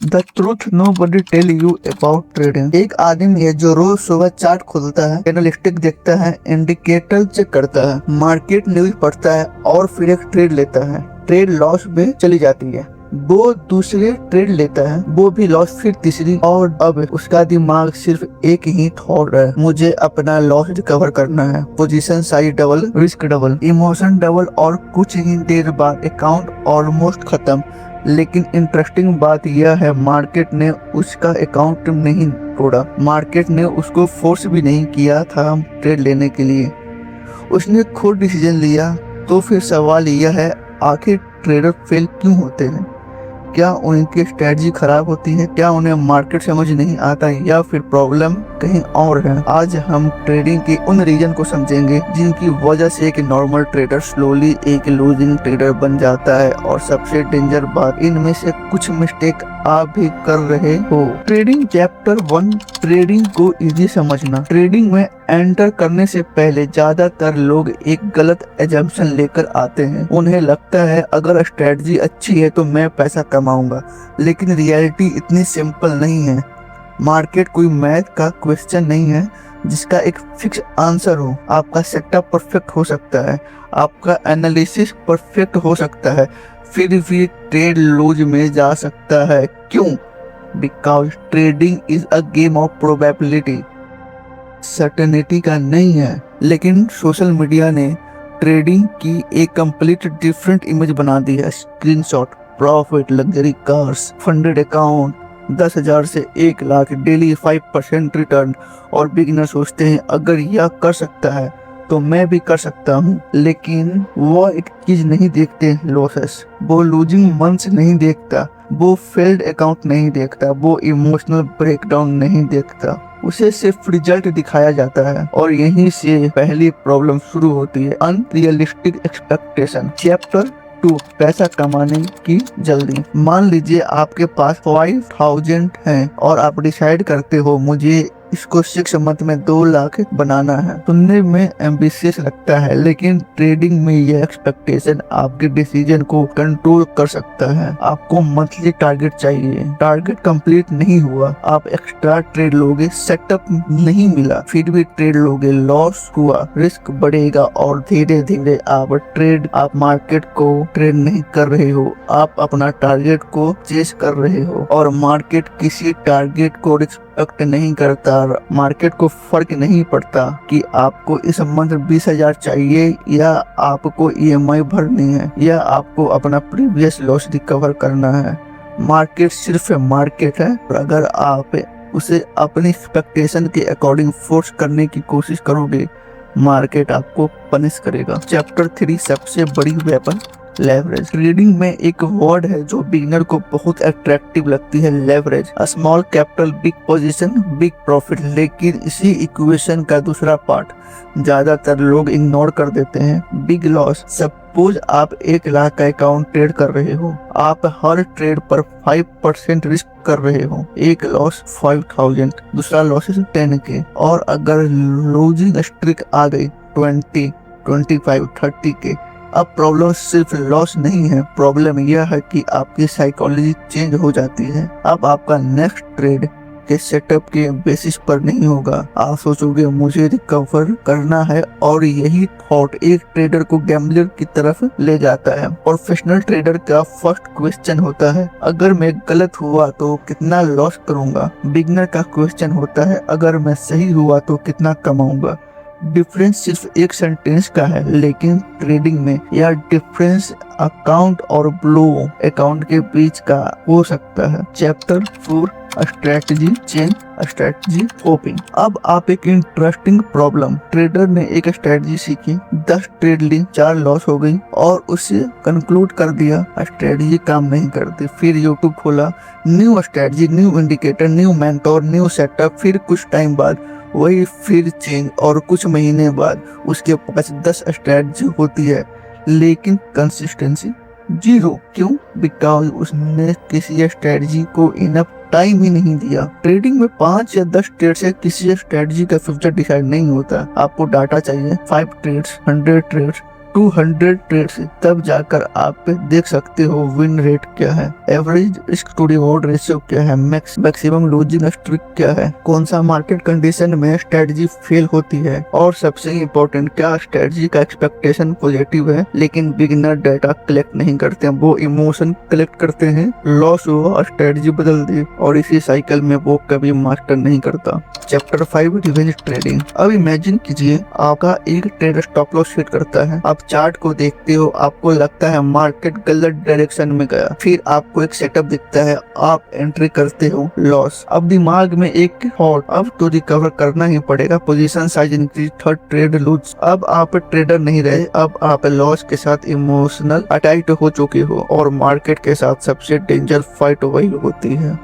The truth nobody tell you about trading. एक आदमी है जो रोज सुबह चार्ट खोलता है, कैंडलस्टिक देखता है, इंडिकेटर चेक करता है, मार्केट न्यूज पढ़ता है और फिर एक ट्रेड लेता है। ट्रेड लॉस में चली जाती है, वो दूसरे ट्रेड लेता है, वो भी लॉस, फिर तीसरी, और अब उसका दिमाग सिर्फ एक ही थॉट है, मुझे अपना लॉस रिकवर करना है। Position size double, risk double, emotion double, और कुछ ही देर बाद अकाउंट ऑलमोस्ट खत्म। लेकिन इंटरेस्टिंग बात यह है, मार्केट ने उसका अकाउंट नहीं तोड़ा, मार्केट ने उसको फोर्स भी नहीं किया था ट्रेड लेने के लिए, उसने खुद डिसीजन लिया। तो फिर सवाल यह है, आखिर ट्रेडर फेल क्यों होते हैं? क्या उनकी स्ट्रेटजी खराब होती है? क्या उन्हें मार्केट समझ नहीं आता है? या फिर प्रॉब्लम कहीं और है? आज हम ट्रेडिंग के उन रीजन को समझेंगे जिनकी वजह से एक नॉर्मल ट्रेडर स्लोली एक लूजिंग ट्रेडर बन जाता है। और सबसे डेंजर बात, इनमें से कुछ मिस्टेक आप भी कर रहे हो। ट्रेडिंग चैप्टर 1, ट्रेडिंग को इजी समझना। ट्रेडिंग में एंटर करने से पहले ज्यादातर लोग एक गलत एजम्पशन लेकर आते हैं। उन्हें लगता है अगर स्ट्रेटजी अच्छी है तो मैं पैसा कमाऊंगा, लेकिन रियलिटी इतनी सिंपल नहीं है। मार्केट कोई मैथ का क्वेश्चन नहीं है जिसका एक फिक्स आंसर हो। आपका सेटअप परफेक्ट हो सकता है, आपका एनालिसिस परफेक्ट हो सकता है, फिर भी ट्रेड लूज में जा सकता है। क्यों? Because trading is a game of probability, certainty का नहीं है। लेकिन सोशल मीडिया ने ट्रेडिंग की एक कंप्लीट डिफरेंट इमेज बना दी है। Screenshot, profit, luxury cars, funded account, 10,000 से 1 लाख, डेली 5% रिटर्न। और बिगिनर सोचते हैं अगर यह कर सकता है तो मैं भी कर सकता हूँ। लेकिन वो एक चीज नहीं देखते, लॉसेस। वो लूजिंग मंथ्स नहीं देखता, वो फेल्ड अकाउंट नहीं देखता, वो इमोशनल ब्रेकडाउन नहीं देखता। उसे सिर्फ रिजल्ट दिखाया जाता है। और यहीं से पहली प्रॉब्लम शुरू होती है, अनरियलिस्टिक एक्सपेक्टेशन। चैप्टर 2, पैसा कमाने की जल्दी। मान लीजिए आपके पास 5,000 है और आप डिसाइड करते हो मुझे इसको 6 मंथ में 2 लाख बनाना है। सुनने में एम्बिशियस लगता है, लेकिन ट्रेडिंग में ये एक्सपेक्टेशन आपके डिसीजन को कंट्रोल कर सकता है। आपको मंथली टारगेट चाहिए, टारगेट कंप्लीट नहीं हुआ, आप एक्स्ट्रा ट्रेड लोगे, सेटअप नहीं मिला, फिर भी ट्रेड लोगे, लॉस हुआ, रिस्क बढ़ेगा और धीरे धीरे आप मार्केट को ट्रेड नहीं कर रहे हो, आप अपना टारगेट को चेस कर रहे हो। और मार्केट किसी टारगेट को रिस्पेक्ट नहीं करता। मार्केट को फर्क नहीं पड़ता कि आपको इस मंथ 20,000 चाहिए या आपको EMI भरनी है या आपको अपना प्रीवियस लॉस रिकवर करना है। मार्केट सिर्फ मार्केट है, और अगर आप उसे अपनी एक्सपेक्टेशन के अकॉर्डिंग फोर्स करने की कोशिश करोगे, मार्केट आपको पनिश करेगा। चैप्टर 3, सबसे बड़ी वेपन, लेवरेज। ट्रेडिंग में एक वर्ड है जो बिगिनर को बहुत अट्रैक्टिव लगती है, leverage. Small capital, big position, big profit. लेकिन इसी इक्वेशन का दूसरा पार्ट ज्यादातर लोग इग्नोर कर देते हैं, बिग लॉस। सपोज आप 1 लाख का अकाउंट ट्रेड कर रहे हो, आप हर ट्रेड पर 5% रिस्क कर रहे हो, एक लॉस 5,000, दूसरा लॉस 10K। और अगर लूजिंग स्ट्रिक आ गई 20, 25, 30K, अब प्रॉब्लम सिर्फ लॉस नहीं है, प्रॉब्लम यह है कि आपकी साइकोलॉजी चेंज हो जाती है। अब आपका नेक्स्ट ट्रेड के सेटअप के बेसिस पर नहीं होगा, आप सोचोगे मुझे रिकवर करना है। और यही थॉट एक ट्रेडर को गैम्बलर की तरफ ले जाता है। प्रोफेशनल ट्रेडर का फर्स्ट क्वेश्चन होता है, अगर मैं गलत हुआ तो कितना लॉस करूंगा। बिगिनर का क्वेश्चन होता है, अगर मैं सही हुआ तो कितना कमाऊंगा। डिफरेंस सिर्फ एक सेंटेंस का है, लेकिन ट्रेडिंग में यह डिफरेंस अकाउंट और ब्लो अकाउंट के बीच का हो सकता है। Chapter 4, strategy change, strategy hopping. अब आप एक इंटरेस्टिंग प्रॉब्लम, ट्रेडर ने एक स्ट्रेटजी सीखी, 10 ट्रेड ली, 4 लॉस हो गई और उसे कंक्लूड कर दिया स्ट्रेटजी काम नहीं करती। फिर यूट्यूब खोला, new strategy, new indicator, new mentor, new setup. फिर कुछ टाइम बाद वही फिर चेंज, और कुछ महीने बाद उसके पास 10 स्ट्रेटजी होती है, लेकिन कंसिस्टेंसी 0। क्यों? बिकॉज उसने किसी स्ट्रेटजी को इनफ टाइम ही नहीं दिया। ट्रेडिंग में 5 या 10 ट्रेड से किसी स्ट्रेटजी का फ्यूचर डिसाइड नहीं होता। आपको डाटा चाहिए, 5 ट्रेड्स, 100 ट्रेड्स, 200 ट्रेड्स, तब जाकर आप देख सकते हो विन रेट क्या है, average risk to reward ratio क्या है, मैक्सिमम लूजिंग स्ट्रिक क्या है, कौन सा मार्केट कंडीशन में स्ट्रेटजी फेल होती है, और सबसे इम्पोर्टेंट क्या स्ट्रेटजी का एक्सपेक्टेशन पॉजिटिव है लेकिन बिगिनर डाटा कलेक्ट नहीं करते हैं, वो इमोशन कलेक्ट करते हैं, लॉस हुआ स्ट्रेटजी बदल दी और इसी साइकिल में वो कभी मास्टर नहीं करता। Chapter 5 revenge trading. अब इमेजिन कीजिए आपका एक ट्रेडर स्टॉप लॉस सेट करता है, आप चार्ट को देखते हो, आपको लगता है मार्केट गलत डायरेक्शन में गया, फिर आपको एक सेटअप दिखता है, आप एंट्री करते हो, लॉस। अब दिमाग में एक थॉट, अब तो रिकवर करना ही पड़ेगा, position size increase, third trade lose. अब आप ट्रेडर नहीं रहे, अब आप लॉस के साथ इमोशनल अटैच हो चुके हो और मार्केट के साथ सबसे डेंजर फाइट वही होती है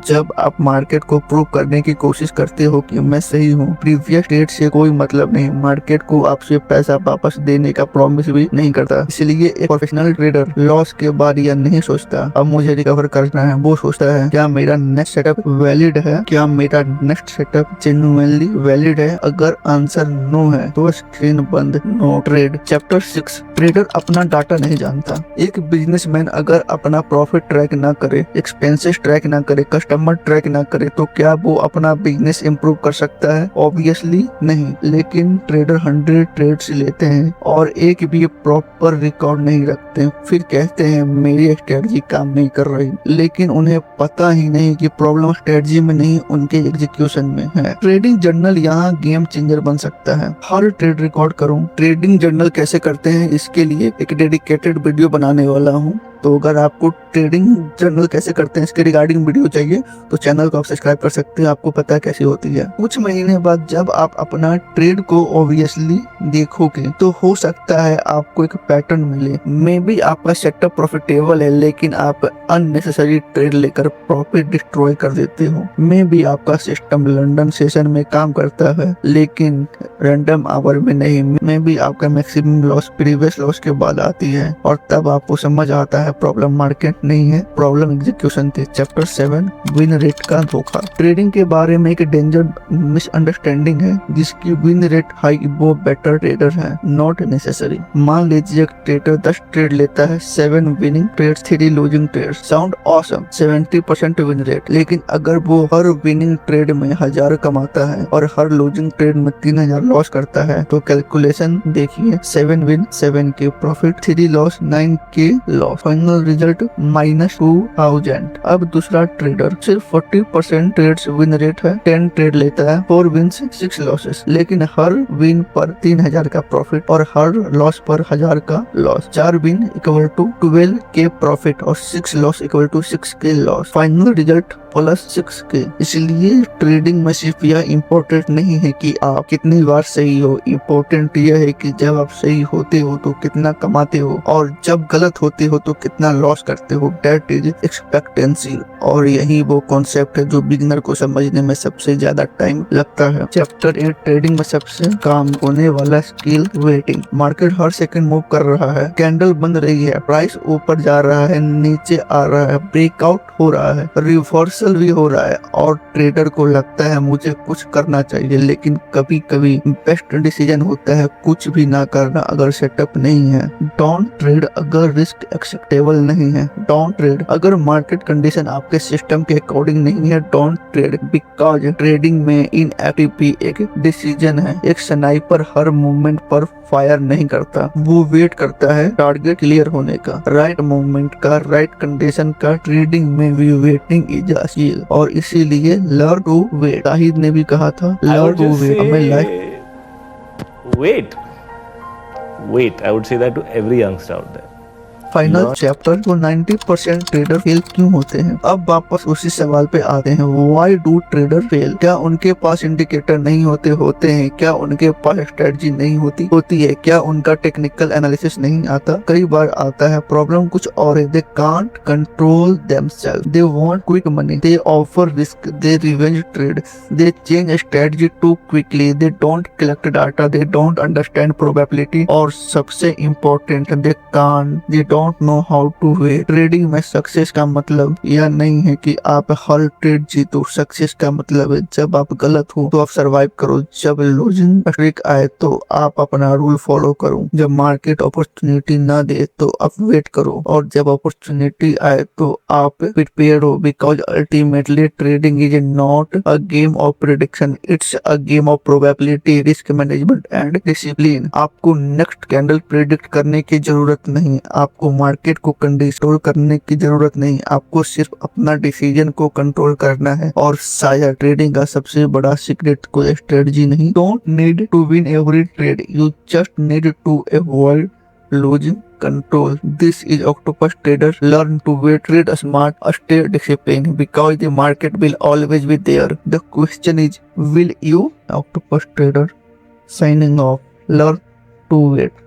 जब आप मार्केट को प्रूव करने की कोशिश करते हो कि मैं सही हूँ। प्रीवियस ट्रेड से कोई मतलब नहीं, मार्केट को आपसे पैसा वापस देने का प्रॉमिस भी नहीं करता। इसलिए एक प्रोफेशनल ट्रेडर लॉस के बाद यह नहीं सोचता अब मुझे रिकवर करना है, वो सोचता है क्या मेरा नेक्स्ट सेटअप वैलिड है, क्या मेरा नेक्स्ट सेटअप जेन्युइनली वैलिड है। अगर आंसर नो है तो स्क्रीन बंद, नो ट्रेड। चैप्टर 6 ट्रेडर अपना डाटा नहीं जानता। एक बिजनेसमैन अगर अपना प्रॉफिट ट्रैक ना करे, एक्सपेंसेस ट्रैक ना करे, कस्टमर ट्रैक ना करे तो क्या वो अपना बिजनेस इंप्रूव कर सकता है? ऑब्वियसली नहीं। लेकिन ट्रेडर 100 ट्रेड्स लेते हैं और एक भी प्रॉपर रिकॉर्ड नहीं रखते, फिर कहते हैं मेरी स्ट्रेटजी काम नहीं कर रही, लेकिन उन्हें पता ही नहीं कि प्रॉब्लम स्ट्रेटजी में नहीं उनके एग्जीक्यूशन में है। ट्रेडिंग जर्नल यहाँ गेम चेंजर बन सकता है। हर ट्रेड रिकॉर्ड करूँ। ट्रेडिंग जर्नल कैसे करते हैं इसके लिए एक डेडिकेटेड वीडियो बनाने वाला हूँ, तो अगर आपको ट्रेडिंग जर्नल कैसे करते हैं इसके रिगार्डिंग वीडियो चाहिए तो चैनल को आप सब्सक्राइब कर सकते हैं, आपको पता है कैसी होती है। कुछ महीने बाद जब आप अपना ट्रेड को ऑब्वियसली देखोगे तो हो सकता है आपको एक पैटर्न मिले। मे बी आपका सेटअप प्रॉफिटेबल है लेकिन आप अननेसेसरी ट्रेड लेकर प्रॉफिट डिस्ट्रॉय कर देते हो। मे बी आपका सिस्टम लंदन सेशन में काम करता है लेकिन रैंडम आवर में नहीं। मे बी आपका मैक्सिमम लॉस प्रीवियस लॉस के बाद आती है और तब आपको समझ आता है प्रॉब्लम मार्केट नहीं है, प्रॉब्लम एग्जीक्यूशन थी। चैप्टर 7 विन रेट का धोखा। ट्रेडिंग के बारे में एक डेंजर मिसअंडरस्टैंडिंग है जिसकी विन रेट हाई वो बेटर ट्रेडर है, नॉट नेसेसरी। मान लीजिए एक ट्रेडर 10 ट्रेड लेता है, 7 winning trades, 3 losing trades. Sound awesome, 70% win rate. लेकिन अगर वो हर विनिंग ट्रेड में 1000 कमाता है और हर लूजिंग ट्रेड में 3000 लॉस करता है तो कैलकुलेशन देखिए, 7 विन 7 के प्रॉफिट, 3 लॉस 9 के लॉस, फाइनल रिजल्ट -2000। अब दूसरा ट्रेडर सिर्फ 40% ट्रेड्स विन रेट है, 10 ट्रेड लेता है, 4 विन्स 6 लॉसेस, लेकिन हर विन पर 3000 का प्रॉफिट और हर लॉस पर 1000 का लॉस। 4 विन इक्वल टू 12 के प्रॉफिट और 6 लॉस इक्वल टू 6 के लॉस, फाइनल रिजल्ट +6 के। इसलिए ट्रेडिंग में सिर्फ यह इम्पोर्टेंट नहीं है कि आप कितनी बार सही हो, इम्पोर्टेंट यह है कि जब आप सही होते हो तो कितना कमाते हो और जब गलत होते हो तो कितना लॉस करते हो। That is expectancy. और यही वो कॉन्सेप्ट है जो बिगिनर को समझने में सबसे ज्यादा टाइम लगता है। चैप्टर 8 ट्रेडिंग में सबसे काम होने वाला स्किल वेटिंग। मार्केट हर सेकंड मूव कर रहा है, कैंडल बन रही है, प्राइस ऊपर जा रहा है, नीचे आ रहा है, ब्रेकआउट हो रहा है, रिवर्सल भी हो रहा है और ट्रेडर को लगता है मुझे कुछ करना चाहिए, लेकिन कभी कभी बेस्ट डिसीजन होता है कुछ भी ना करना अगर सेटअप नहीं है। डोंट ट्रेड अगर रिस्क एक्सेप्टेबल नहीं है, डोंट ट्रेड अगर मार्केट कंडीशन आपके सिस्टम के अकॉर्डिंग नहीं है, डोंट ट्रेड बिकॉज ट्रेडिंग में इनएक्टिव भी एक डिसीजन है। एक स्नाइपर हर मूवमेंट पर फायर नहीं करता, वो वेट करता है टारगेट क्लियर होने का, राइट मूवमेंट का, राइट कंडीशन का। ट्रेडिंग में भी वेटिंग इज अ स्किल और इसीलिए लर्न टू वेट। शाहिद ने भी कहा था लर्न टू वेट। हमें life wait, I would say that to every youngster out there. Final chapter तो 90% ट्रेडर फेल क्यों होते हैं। अब वापस उसी सवाल पे आते हैं, व्हाई डू ट्रेडर फेल। क्या उनके पास इंडिकेटर नहीं होते हैं? क्या उनके पास स्ट्रेटजी नहीं होती है? क्या उनका टेक्निकल एनालिसिस नहीं आता? कई बार आता है। प्रॉब्लम कुछ और है, they can't control themselves, they want quick money, they offer risk, they revenge trade, they change strategy too quickly, they don't collect data, they don't understand probability और सबसे important they don't know how to wait. Trading में success का मतलब यह नहीं है कि आप हर ट्रेड जीतो। सक्सेस का मतलब है जब आप गलत हो तो आप सरवाइव करो, जब लूजिंग स्ट्रीक आए तो आप अपना रूल फॉलो करो, जब मार्केट अपॉर्चुनिटी ना दे तो आप वेट करो, और जब अपॉर्चुनिटी आए तो आप प्रिपेयर हो। Because ultimately trading is not a game of prediction, it's a game of probability, risk management and discipline. आपको नेक्स्ट कैंडल प्रेडिक्ट करने की जरूरत नहीं, आपको मार्केट को कंट्रोल करने की जरूरत नहीं, आपको सिर्फ अपना डिसीजन को कंट्रोल करना है। और शायद ट्रेडिंग का सबसे बड़ा सीक्रेट कोई स्ट्रेटजी नहीं। Don't need to win every trade, you just need to avoid losing control. This is Octopus Trader. Learn to wait, trade smart, stay disciplined, because the market will always be there. The question is, will you? Octopus Trader signing off. Learn to wait.